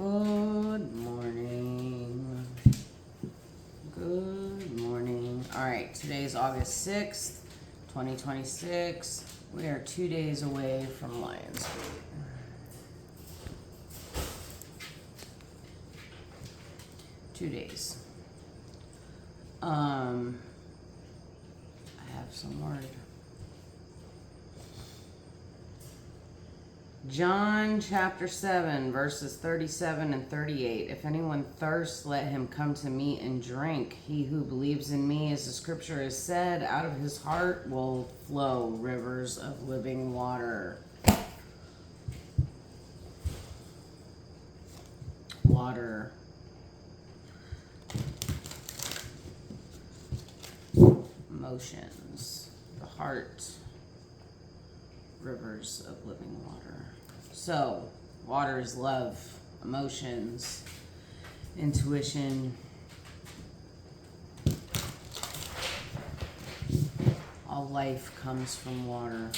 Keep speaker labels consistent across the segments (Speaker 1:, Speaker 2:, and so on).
Speaker 1: Good morning. Good morning. All right, today is August 6th, 2026. We are 2 days away from Lionsgate. 2 days. I have some word. John chapter 7, verses 37 and 38. If anyone thirsts, let him come to me and drink. He who believes in me, as the scripture has said, out of his heart will flow rivers of living water. Water. Emotions. The heart. Rivers of living water. So, water is love, emotions, intuition. All life comes from water.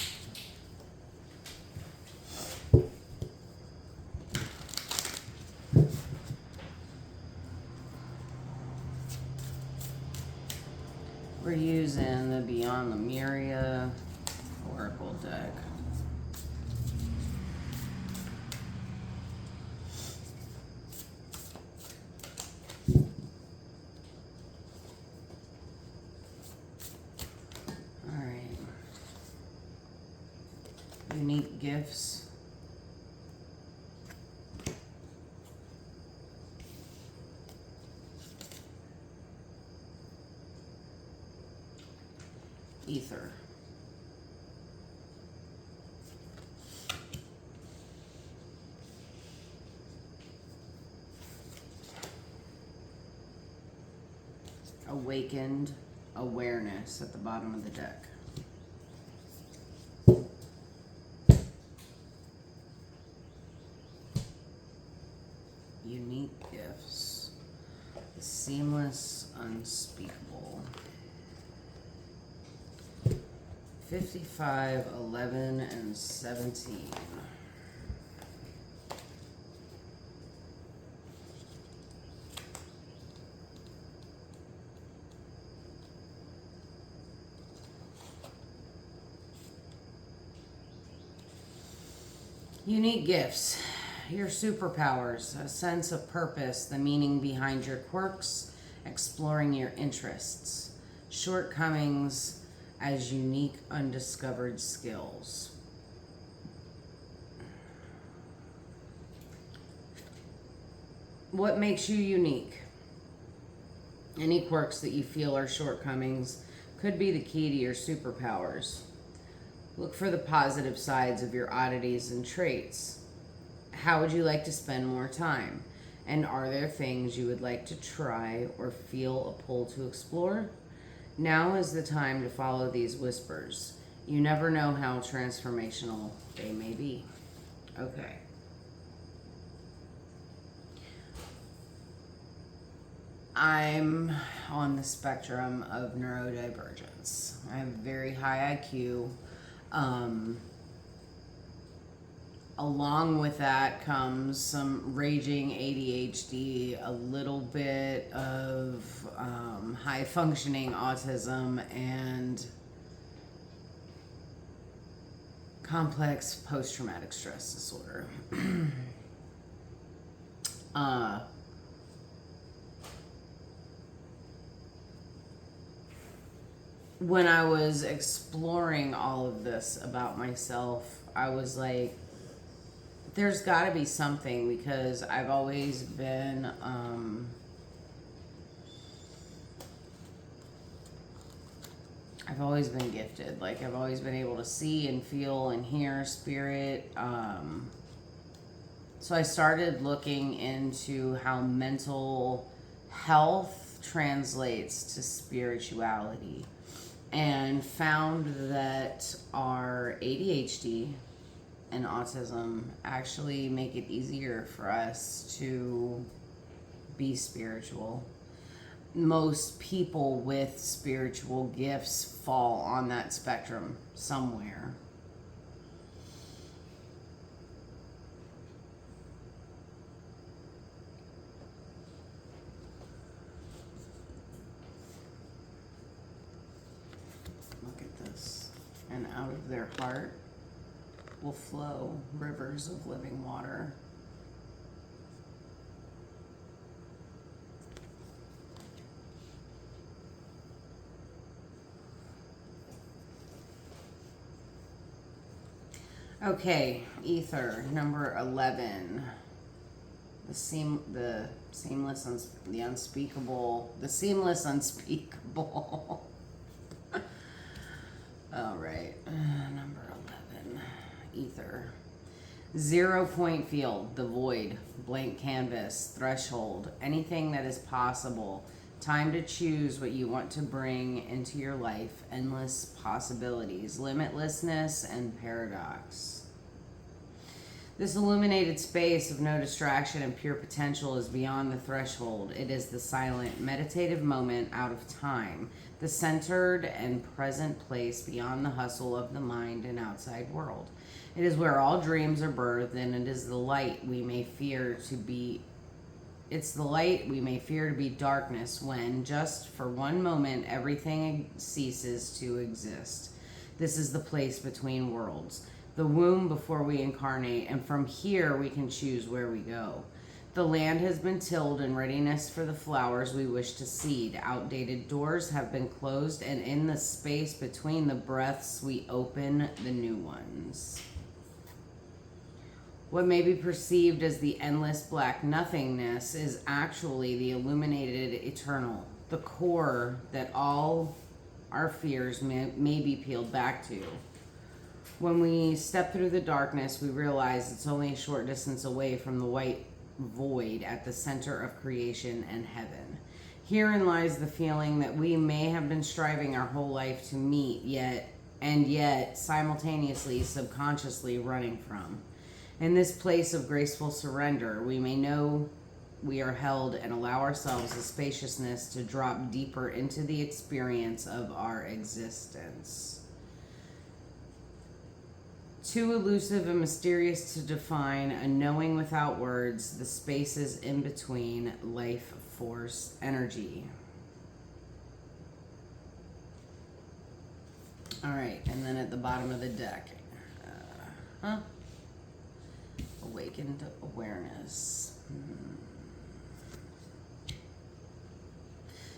Speaker 1: We're using the Beyond Lemuria Oracle deck. Unique gifts. Ether. Awakened awareness at the bottom of the deck. Unique gifts. The seamless, unspeakable. 55, 11, and 17. Unique gifts. Your superpowers, a sense of purpose, the meaning behind your quirks, exploring your interests, shortcomings as unique, undiscovered skills. What makes you unique? Any quirks that you feel are shortcomings could be the key to your superpowers. Look for the positive sides of your oddities and traits. How would you like to spend more time? And are there things you would like to try or feel a pull to explore? Now is the time to follow these whispers. You never know how transformational they may be. Okay. I'm on the spectrum of neurodivergence. I have very high IQ. Along with that comes some raging ADHD, a little bit of high functioning autism, and complex post-traumatic stress disorder. When I was exploring all of this about myself, I was like, there's got to be something, because I've always been gifted. Like, I've always been able to see and feel and hear spirit. So I started looking into how mental health translates to spirituality, and found that our ADHD and autism actually make it easier for us to be spiritual. Most people with spiritual gifts fall on that spectrum somewhere. and out of their heart will flow rivers of living water. Okay, ether, number 11. The seamless, the unspeakable, the seamless unspeakable. All right, number 11, ether. 0 point field, the void, blank canvas, threshold, anything that is possible. Time to choose what you want to bring into your life. Endless possibilities, limitlessness, and paradox. This illuminated space of no distraction and pure potential is beyond the threshold. It is the silent, meditative moment out of time, the centered and present place beyond the hustle of the mind and outside world. It is where all dreams are birthed, and it is the light we may fear to be. It's the light we may fear to be darkness when, just for one moment, everything ceases to exist. This is the place between worlds, the womb before we incarnate, and from here we can choose where we go. The land has been tilled in readiness for the flowers we wish to seed. Outdated doors have been closed, and in the space between the breaths we open the new ones. What may be perceived as the endless black nothingness is actually the illuminated eternal, the core that all our fears may be peeled back to. When we step through the darkness, we realize it's only a short distance away from the white void at the center of creation and heaven. Herein lies the feeling that we may have been striving our whole life to meet, yet simultaneously, subconsciously running from. In this place of graceful surrender, we may know we are held and allow ourselves the spaciousness to drop deeper into the experience of our existence. Too elusive and mysterious to define, a knowing without words, the spaces in between, life force energy. All right, and then at the bottom of the deck, awakened awareness.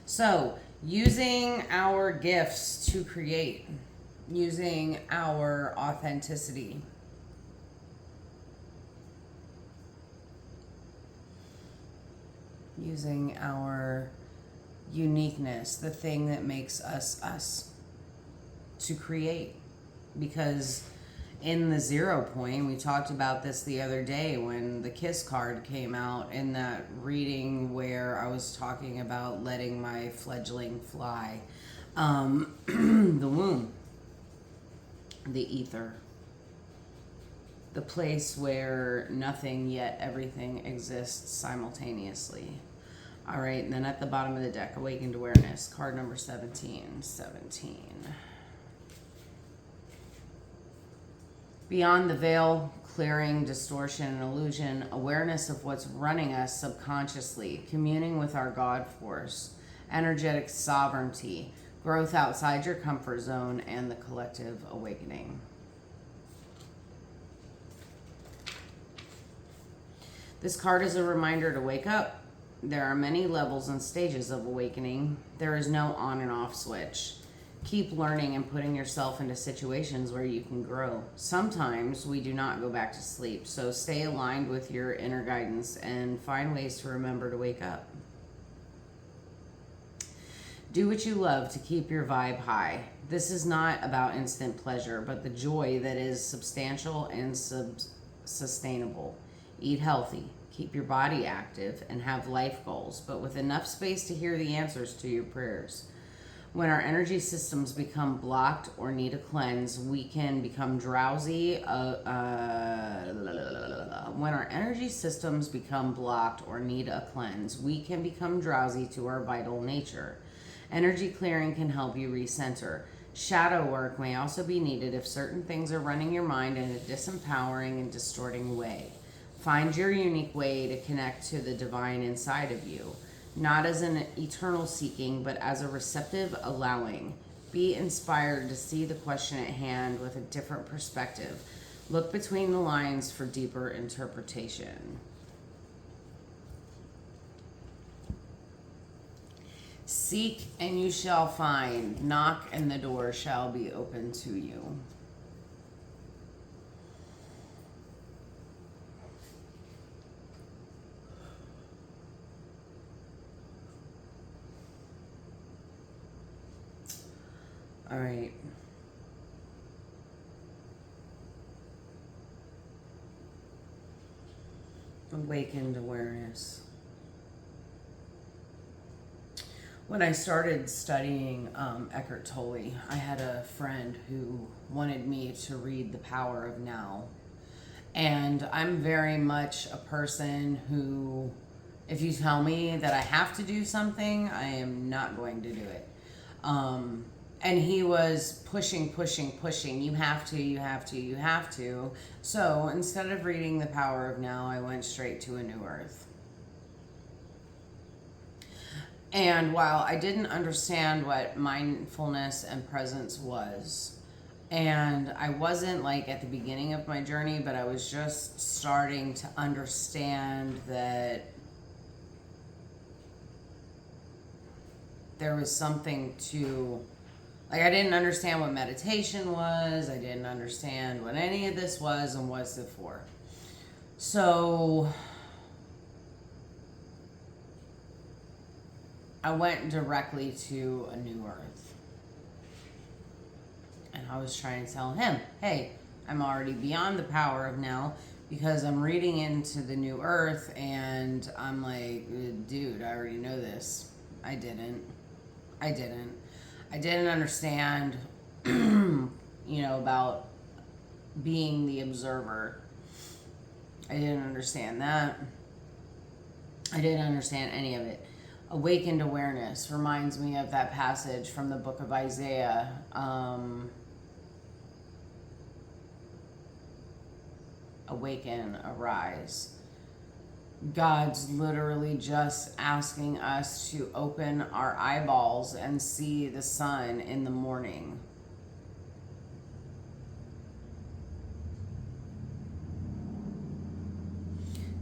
Speaker 1: So, using our gifts to create, using our authenticity. Using our uniqueness, the thing that makes us us, to create. Because in the 0 point, we talked about this the other day when the KISS card came out in that reading where I was talking about letting my fledgling fly. The womb, the ether, the place where nothing yet everything exists simultaneously. All right, and then at the bottom of the deck, awakened awareness, card number 17. Beyond the veil, clearing distortion and illusion, awareness of what's running us subconsciously, communing with our God force, energetic sovereignty, growth outside your comfort zone, and the collective awakening. This card is a reminder to wake up. There are many levels and stages of awakening. There is no on and off switch. Keep learning and putting yourself into situations where you can grow. Sometimes we do not go back to sleep, so stay aligned with your inner guidance and find ways to remember to wake up. Do what you love to keep your vibe high. This is not about instant pleasure, but the joy that is substantial and sustainable. Eat healthy, keep your body active, and have life goals, but with enough space to hear the answers to your prayers. When our energy systems become blocked or need a cleanse, we can become drowsy. When our energy systems become blocked or need a cleanse, we can become drowsy to our vital nature. Energy clearing can help you recenter. Shadow work may also be needed if certain things are running your mind in a disempowering and distorting way. Find your unique way to connect to the divine inside of you. Not as an eternal seeking, but as a receptive allowing. Be inspired to see the question at hand with a different perspective. Look between the lines for deeper interpretation. Seek and you shall find. Knock and the door shall be open to you. All right. Awakened awareness. When I started studying Eckhart Tolle, I had a friend who wanted me to read The Power of Now. And I'm very much a person who, if you tell me that I have to do something, I am not going to do it. And he was pushing. You have to. So instead of reading The Power of Now, I went straight to A New Earth. And while I didn't understand what mindfulness and presence was, and I wasn't like at the beginning of my journey, but I was just starting to understand that there was something to, like, I didn't understand what meditation was. I didn't understand what any of this was and what's it for. So I went directly to A New Earth. And I was trying to tell him, hey, I'm already beyond the power of now because I'm reading into the New Earth and I'm like, dude, I already know this. I didn't understand, about being the observer. I didn't understand that. I didn't understand any of it. Awakened awareness reminds me of that passage from the book of Isaiah. Awaken, arise. God's literally just asking us to open our eyeballs and see the sun in the morning.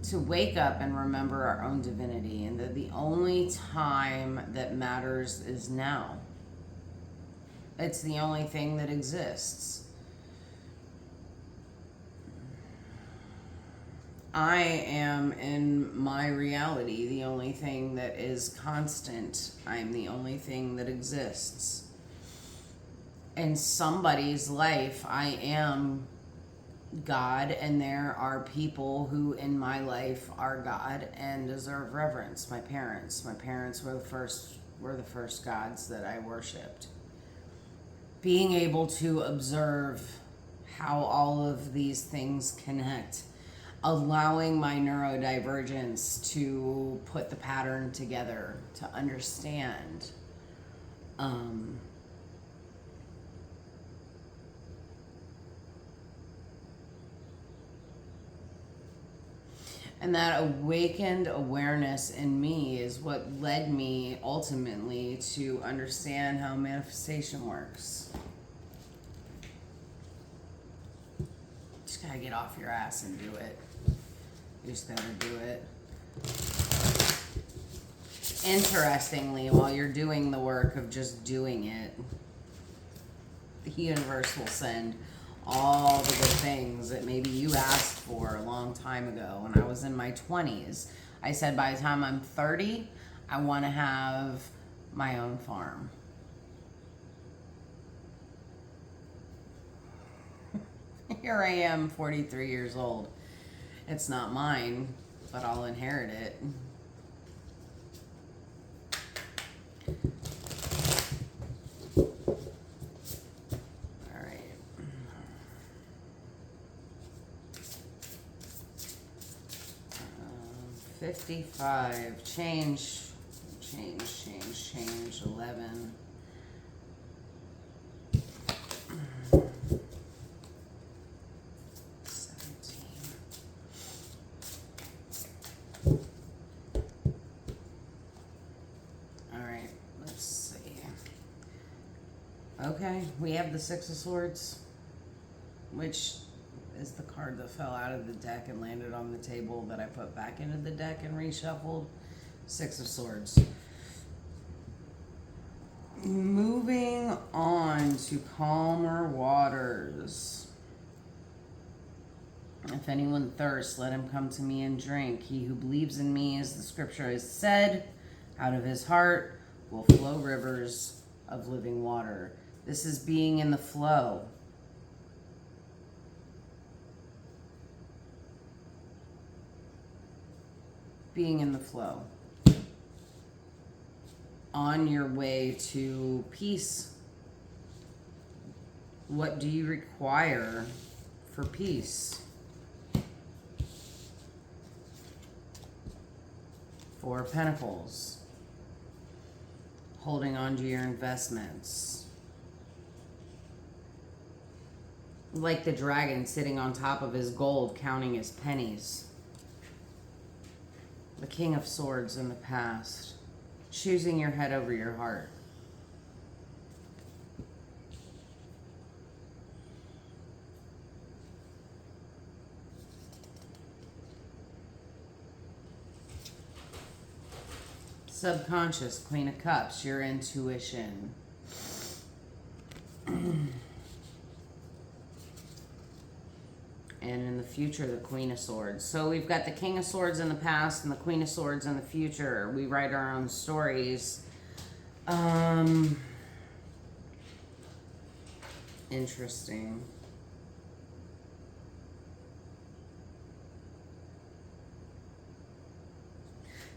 Speaker 1: To wake up and remember our own divinity, and that the only time that matters is now. It's the only thing that exists. I am in my reality the only thing that is constant. I'm the only thing that exists. In somebody's life, I am God, and there are people who in my life are God and deserve reverence. My parents were the first gods that I worshipped. Being able to observe how all of these things connect, allowing my neurodivergence to put the pattern together, to understand. And that awakened awareness in me is what led me ultimately to understand how manifestation works. Just gotta get off your ass and do it. You just gotta do it. Interestingly, while you're doing the work of just doing it, the universe will send all the good things that maybe you asked for a long time ago. When I was in my 20s, I said by the time I'm 30, I want to have my own farm. Here I am, 43 years old. It's not mine, but I'll inherit it. All right. 55. Change. 11. Okay, we have the Six of Swords, which is the card that fell out of the deck and landed on the table that I put back into the deck and reshuffled. Six of Swords. Moving on to calmer waters. If anyone thirsts, let him come to me and drink. He who believes in me, as the scripture has said, out of his heart will flow rivers of living water. This is being in the flow. Being in the flow. On your way to peace. What do you require for peace? Four of Pentacles. Holding on to your investments. Like the dragon sitting on top of his gold, counting his pennies. The King of Swords in the past. Choosing your head over your heart. Subconscious, Queen of Cups, your intuition. And in the future, the Queen of Swords. So we've got the King of Swords in the past and the Queen of Swords in the future. We write our own stories. Interesting.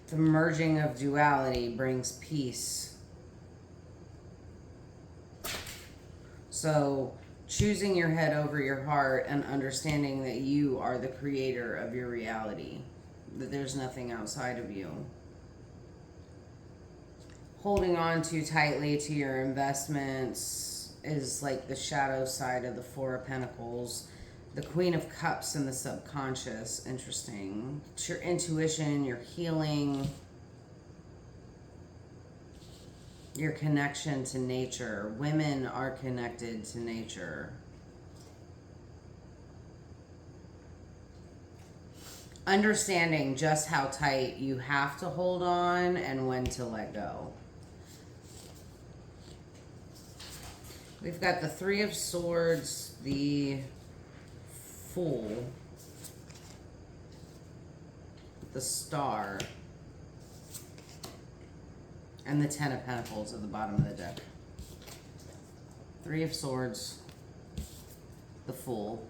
Speaker 1: The merging of duality brings peace. So choosing your head over your heart and understanding that you are the creator of your reality, that there's nothing outside of you. Holding on too tightly to your investments is like the shadow side of the Four of Pentacles. The Queen of Cups in the subconscious. Interesting. It's your intuition, your healing, your connection to nature. Women are connected to nature. Understanding just how tight you have to hold on and when to let go. We've got the Three of Swords, the Fool, the Star, and the Ten of Pentacles at the bottom of the deck. Three of Swords, the Fool,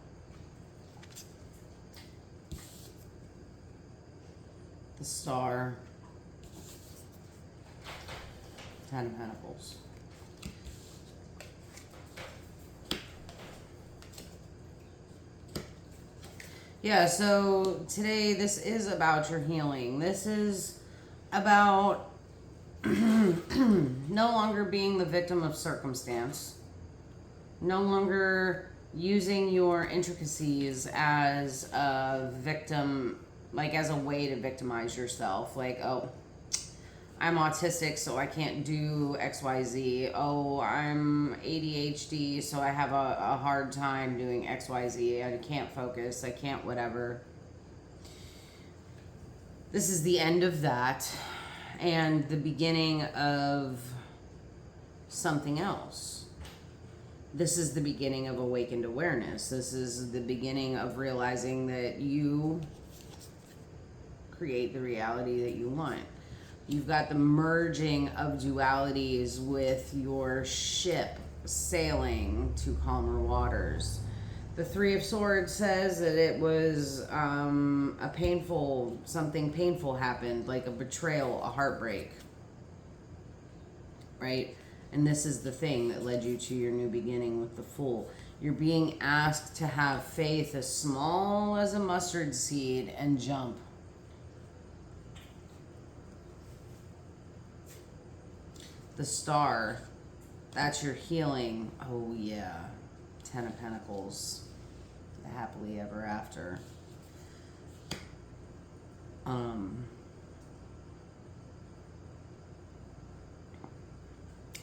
Speaker 1: the Star, Ten of Pentacles. Yeah, so today this is about your healing. This is about no longer being the victim of circumstance. No longer using your intricacies as a victim, like as a way to victimize yourself. Like, oh, I'm autistic, so I can't do XYZ. Oh, I'm ADHD, so I have a hard time doing XYZ. I can't focus. I can't whatever. This is the end of that and the beginning of something else. This is the beginning of awakened awareness. This is the beginning of realizing that you create the reality that you want. You've got the merging of dualities with your ship sailing to calmer waters. The Three of Swords says that it was something painful happened, like a betrayal, a heartbreak, right? And this is the thing that led you to your new beginning with the Fool. You're being asked to have faith as small as a mustard seed and jump. The Star, that's your healing. Oh yeah, Ten of Pentacles, the happily ever after.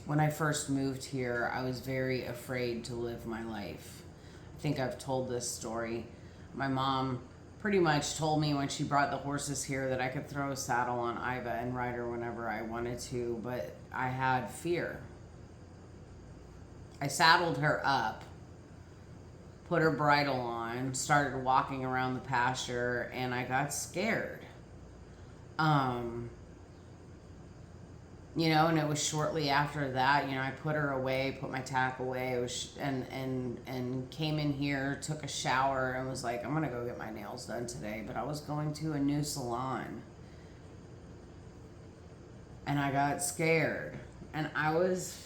Speaker 1: When I first moved here, I was very afraid to live my life. I think I've told this story. My mom pretty much told me when she brought the horses here that I could throw a saddle on Iva and ride her whenever I wanted to, but I had fear. I saddled her up, put her bridle on, started walking around the pasture, and I got scared. And it was shortly after that, I put her away, put my tack away, and came in here, took a shower, and was like, I'm gonna go get my nails done today. But I was going to a new salon, and I got scared, and I was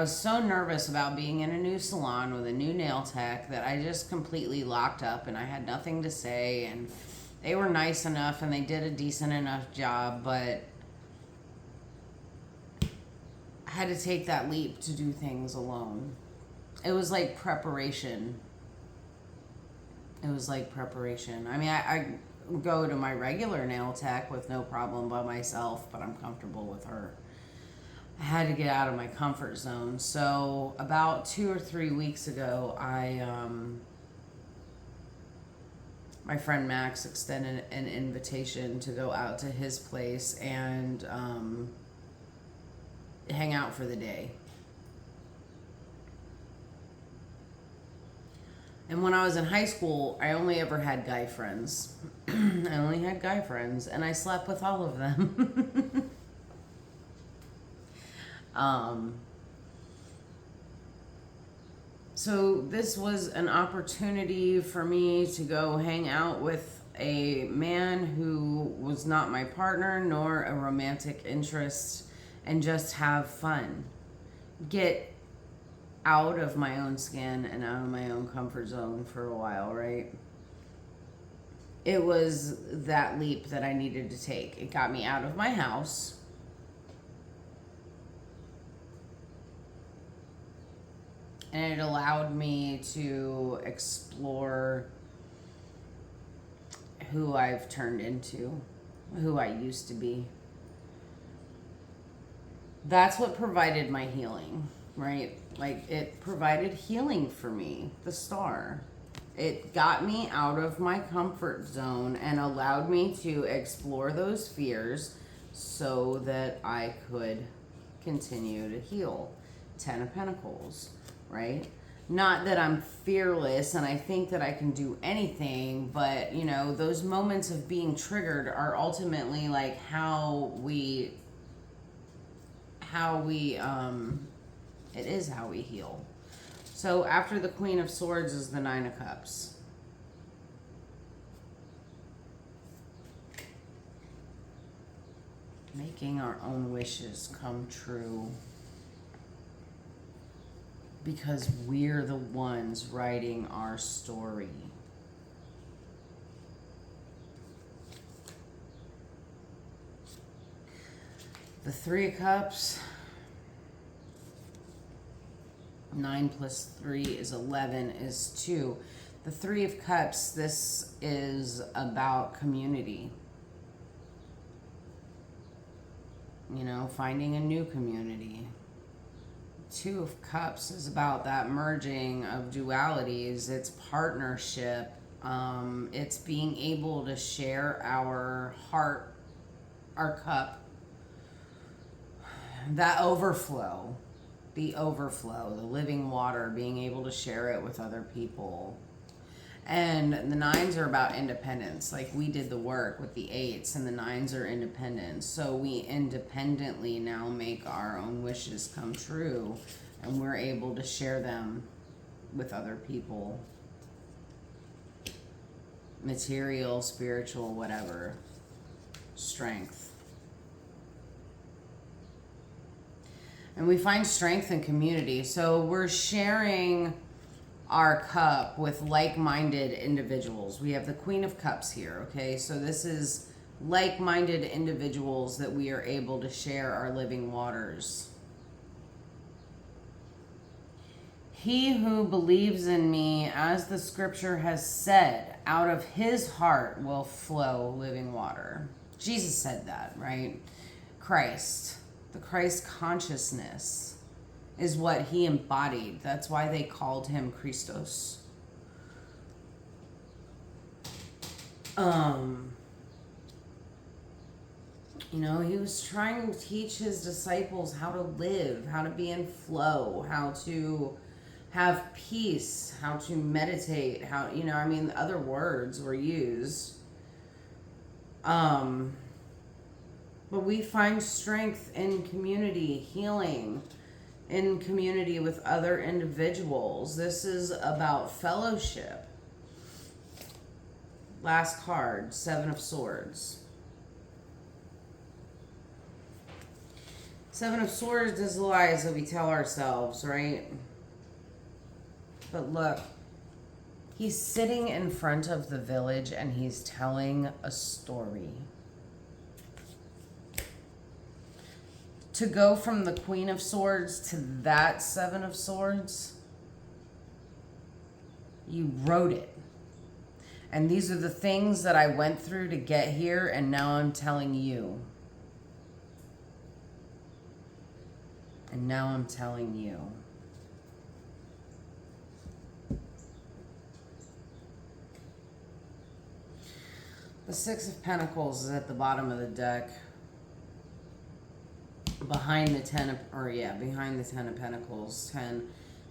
Speaker 1: so nervous about being in a new salon with a new nail tech that I just completely locked up, and I had nothing to say, and they were nice enough and they did a decent enough job, but I had to take that leap to do things alone. It was like preparation. I mean, I go to my regular nail tech with no problem by myself, but I'm comfortable with her. I had to get out of my comfort zone. So about 2 or 3 weeks ago, my friend Max extended an invitation to go out to his place and hang out for the day. And when I was in high school, I only ever had guy friends. And I slept with all of them. So this was an opportunity for me to go hang out with a man who was not my partner nor a romantic interest, and just have fun. Get out of my own skin and out of my own comfort zone for a while, right? It was that leap that I needed to take. It got me out of my house. And it allowed me to explore who I've turned into, who I used to be. That's what provided my healing, right? Like, it provided healing for me, the star. It got me out of my comfort zone and allowed me to explore those fears so that I could continue to heal. 10 of Pentacles. Right? Not that I'm fearless and I think that I can do anything, but those moments of being triggered are ultimately like how we it is how we heal. So after the Queen of Swords is the Nine of Cups. Making our own wishes come true. Because we're the ones writing our story. The Three of Cups. 9 plus 3 is 11 is 2. The Three of Cups, this is about community. Finding a new community. Two of Cups is about that merging of dualities. It's partnership. It's being able to share our heart, our cup. That overflow, the living water, being able to share it with other people. And the 9s are about independence. Like, we did the work with the 8s, and the 9s are independence. So we independently now make our own wishes come true, and we're able to share them with other people. Material, spiritual, whatever. Strength. And we find strength in community. So we're sharing our cup with like-minded individuals. We have the Queen of Cups here, okay? So this is like-minded individuals that we are able to share our living waters. He who believes in me, as the scripture has said, out of his heart will flow living water. Jesus said that, right? Christ, the Christ consciousness is what he embodied. That's why they called him Christos. You know, he was trying to teach his disciples how to live, how to be in flow, how to have peace, how to meditate, how, you know, I mean, other words were used. But we find strength in community, healing in community with other individuals. This is about fellowship. Last card, Seven of Swords. Seven of Swords is the lies that we tell ourselves, right? But look, he's sitting in front of the village and he's telling a story. To go from the Queen of Swords to that Seven of Swords, you wrote it. And these are the things that I went through to get here, and now I'm telling you. And now I'm telling you. The Six of Pentacles is at the bottom of the deck. Behind the behind the Ten of Pentacles.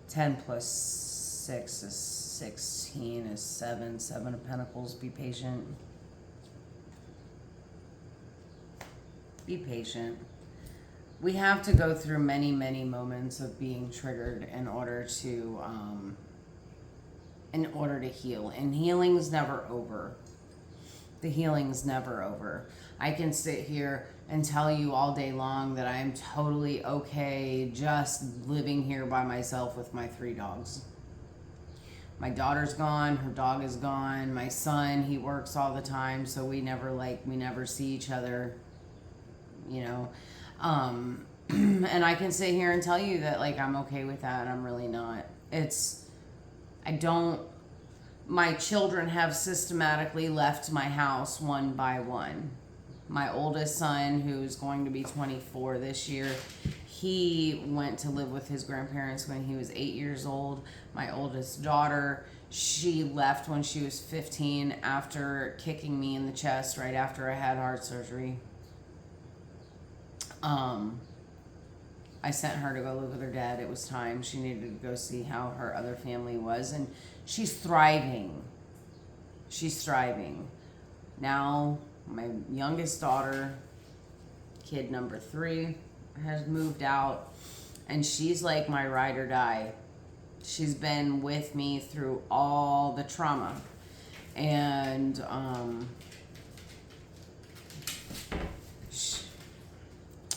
Speaker 1: 10 plus 6 is 16 is 7. 7 of Pentacles. Be patient. Be patient. We have to go through many, many moments of being triggered in order to heal. And healing's never over. The healing's never over. I can sit here and tell you all day long that I am totally okay just living here by myself with my 3 dogs. My daughter's gone, her dog is gone. My son, he works all the time, so we never see each other, you know. And I can sit here and tell you that, like, I'm okay with that. I'm really not. My children have systematically left my house one by one. My oldest son, who's going to be 24 this year, he went to live with his grandparents when he was 8 years old. My oldest daughter, she left when she was 15 after kicking me in the chest right after I had heart surgery. I sent her to go live with her dad. It was time. She needed to go see how her other family was, and she's thriving. She's thriving. Now, my youngest daughter, kid number 3, has moved out, and she's like my ride or die. She's been with me through all the trauma, and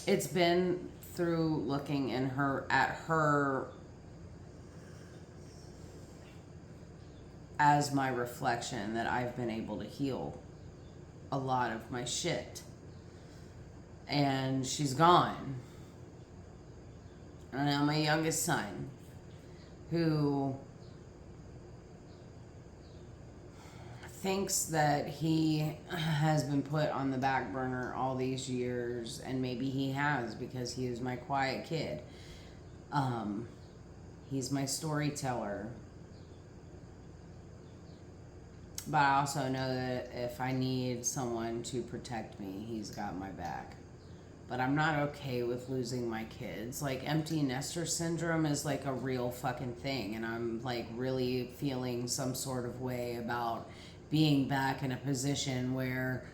Speaker 1: it's been through looking at her as my reflection that I've been able to heal a lot of my shit. And she's gone. And now my youngest son, who thinks that he has been put on the back burner all these years, and maybe he has because he is my quiet kid. He's my storyteller. But I also know that if I need someone to protect me, he's got my back. But I'm not okay with losing my kids. Like, empty nester syndrome is like a real fucking thing, and I'm like really feeling some sort of way about being back in a position where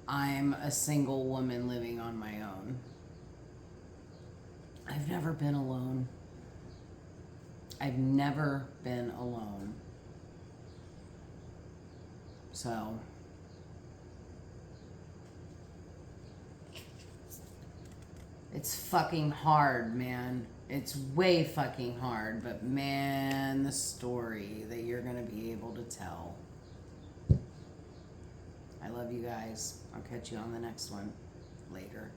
Speaker 1: I'm a single woman living on my own. I've never been alone. I've never been alone. So, it's fucking hard, man. It's way fucking hard, but man, the story that you're gonna be able to tell. I love you guys. I'll catch you on the next one. Later.